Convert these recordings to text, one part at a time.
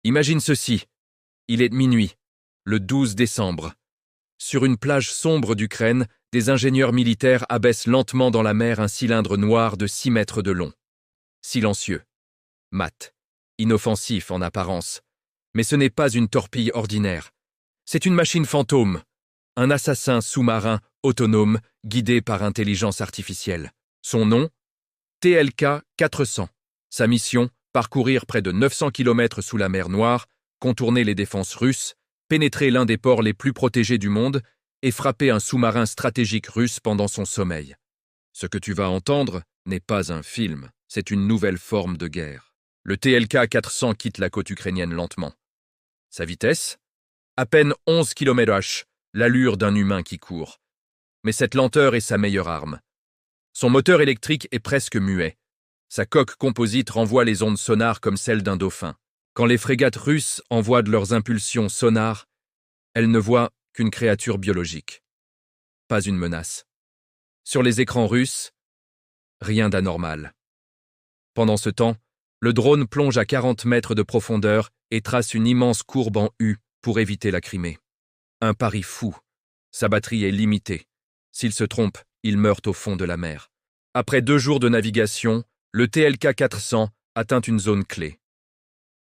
Imagine ceci. Il est minuit, le 12 décembre. Sur une plage sombre d'Ukraine, des ingénieurs militaires abaissent lentement dans la mer un cylindre noir de 6 mètres de long. Silencieux, mat, inoffensif en apparence. Mais ce n'est pas une torpille ordinaire. C'est une machine fantôme, un assassin sous-marin autonome guidé par intelligence artificielle. Son nom ? TLK-400. Sa mission ? Parcourir près de 900 km sous la mer Noire, contourner les défenses russes, pénétrer l'un des ports les plus protégés du monde et frapper un sous-marin stratégique russe pendant son sommeil. Ce que tu vas entendre n'est pas un film, c'est une nouvelle forme de guerre. Le TLK-400 quitte la côte ukrainienne lentement. Sa vitesse ? À peine 11 km/h, l'allure d'un humain qui court. Mais cette lenteur est sa meilleure arme. Son moteur électrique est presque muet. Sa coque composite renvoie les ondes sonores comme celles d'un dauphin. Quand les frégates russes envoient de leurs impulsions sonores, elles ne voient qu'une créature biologique. Pas une menace. Sur les écrans russes, rien d'anormal. Pendant ce temps, le drone plonge à 40 mètres de profondeur et trace une immense courbe en U pour éviter la Crimée. Un pari fou. Sa batterie est limitée. S'il se trompe, il meurt au fond de la mer. Après 2 jours de navigation, le TLK-400 atteint une zone clé.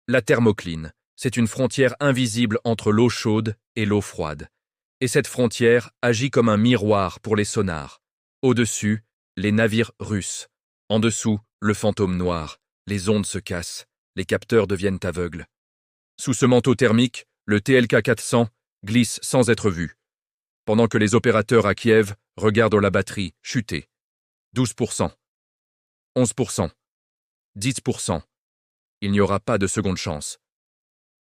La thermocline, c'est une frontière invisible entre l'eau chaude et l'eau froide. Et cette frontière agit comme un miroir pour les sonars. Au-dessus, les navires russes. En dessous, le fantôme noir. Les ondes se cassent, les capteurs deviennent aveugles. Sous ce manteau thermique, le TLK-400 glisse sans être vu, pendant que les opérateurs à Kiev regardent la batterie chuter. 12%, 11%, 10%. Il n'y aura pas de seconde chance.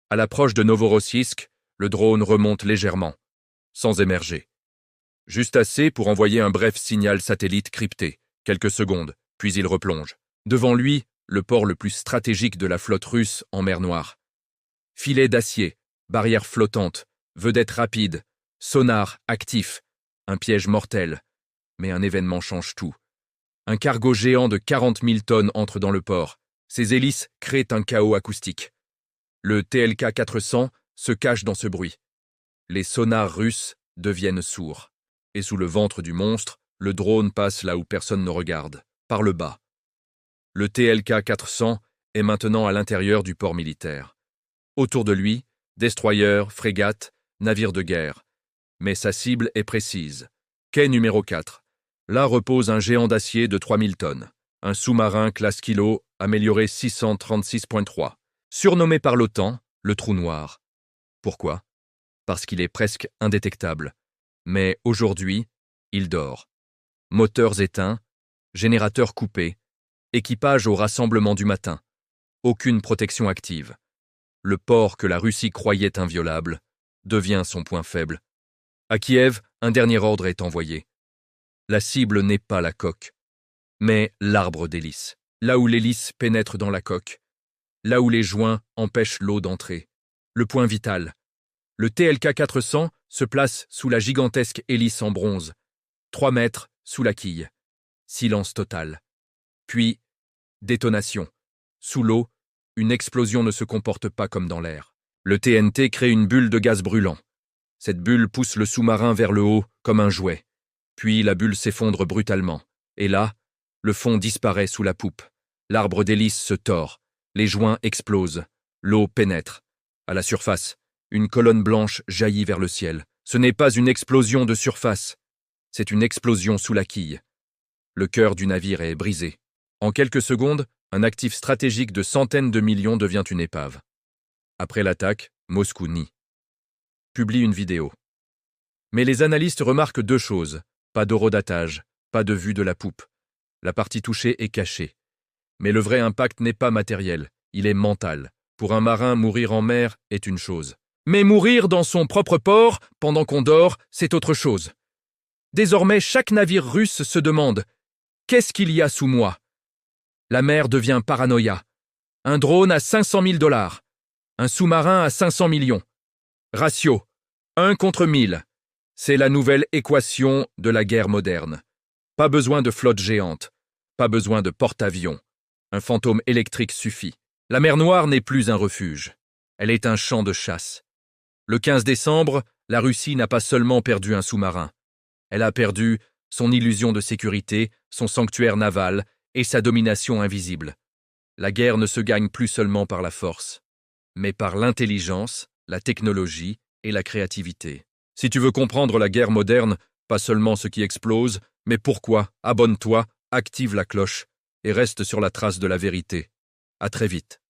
À l'approche de Novorossiysk, le drone remonte légèrement, sans émerger. Juste assez pour envoyer un bref signal satellite crypté, quelques secondes, puis il replonge. Devant lui, le port le plus stratégique de la flotte russe en mer Noire. Filets d'acier, barrières flottantes, vedettes rapides, sonar actif, un piège mortel. Mais un événement change tout. Un cargo géant de 40 000 tonnes entre dans le port. Ses hélices créent un chaos acoustique. Le TLK-400 se cache dans ce bruit. Les sonars russes deviennent sourds. Et sous le ventre du monstre, le drone passe là où personne ne regarde, par le bas. Le TLK-400 est maintenant à l'intérieur du port militaire. Autour de lui, destroyers, frégates, navires de guerre. Mais sa cible est précise. Quai numéro 4. Là repose un géant d'acier de 3000 tonnes. Un sous-marin classe Kilo amélioré 636.3. Surnommé par l'OTAN, le trou noir. Pourquoi ? Parce qu'il est presque indétectable. Mais aujourd'hui, il dort. Moteurs éteints, générateurs coupés, équipage au rassemblement du matin. Aucune protection active. Le port que la Russie croyait inviolable devient son point faible. À Kiev, un dernier ordre est envoyé. La cible n'est pas la coque, mais l'arbre d'hélice. Là où l'hélice pénètre dans la coque. Là où les joints empêchent l'eau d'entrer. Le point vital. Le TLK-400 se place sous la gigantesque hélice en bronze. 3 mètres sous la quille. Silence total. Puis, détonation. Sous l'eau, une explosion ne se comporte pas comme dans l'air. Le TNT crée une bulle de gaz brûlant. Cette bulle pousse le sous-marin vers le haut comme un jouet. Puis la bulle s'effondre brutalement. Et là, le fond disparaît sous la poupe. L'arbre d'hélice se tord. Les joints explosent. L'eau pénètre. À la surface, une colonne blanche jaillit vers le ciel. Ce n'est pas une explosion de surface. C'est une explosion sous la quille. Le cœur du navire est brisé. En quelques secondes, un actif stratégique de centaines de millions devient une épave. Après l'attaque, Moscou nie. Publie une vidéo. Mais les analystes remarquent 2 choses. Pas d'horodatage, pas de vue de la poupe. La partie touchée est cachée. Mais le vrai impact n'est pas matériel, il est mental. Pour un marin, mourir en mer est une chose. Mais mourir dans son propre port, pendant qu'on dort, c'est autre chose. Désormais, chaque navire russe se demande « Qu'est-ce qu'il y a sous moi ?» La mer devient paranoïa. Un drone à 500 000 $. Un sous-marin à 500 millions. Ratio 1 contre 1000. C'est la nouvelle équation de la guerre moderne. Pas besoin de flotte géante. Pas besoin de porte-avions. Un fantôme électrique suffit. La mer Noire n'est plus un refuge. Elle est un champ de chasse. Le 15 décembre, la Russie n'a pas seulement perdu un sous-marin. Elle a perdu son illusion de sécurité, son sanctuaire naval et sa domination invisible. La guerre ne se gagne plus seulement par la force, mais par l'intelligence, la technologie et la créativité. Si tu veux comprendre la guerre moderne, pas seulement ce qui explose, mais pourquoi, abonne-toi, active la cloche et reste sur la trace de la vérité. À très vite.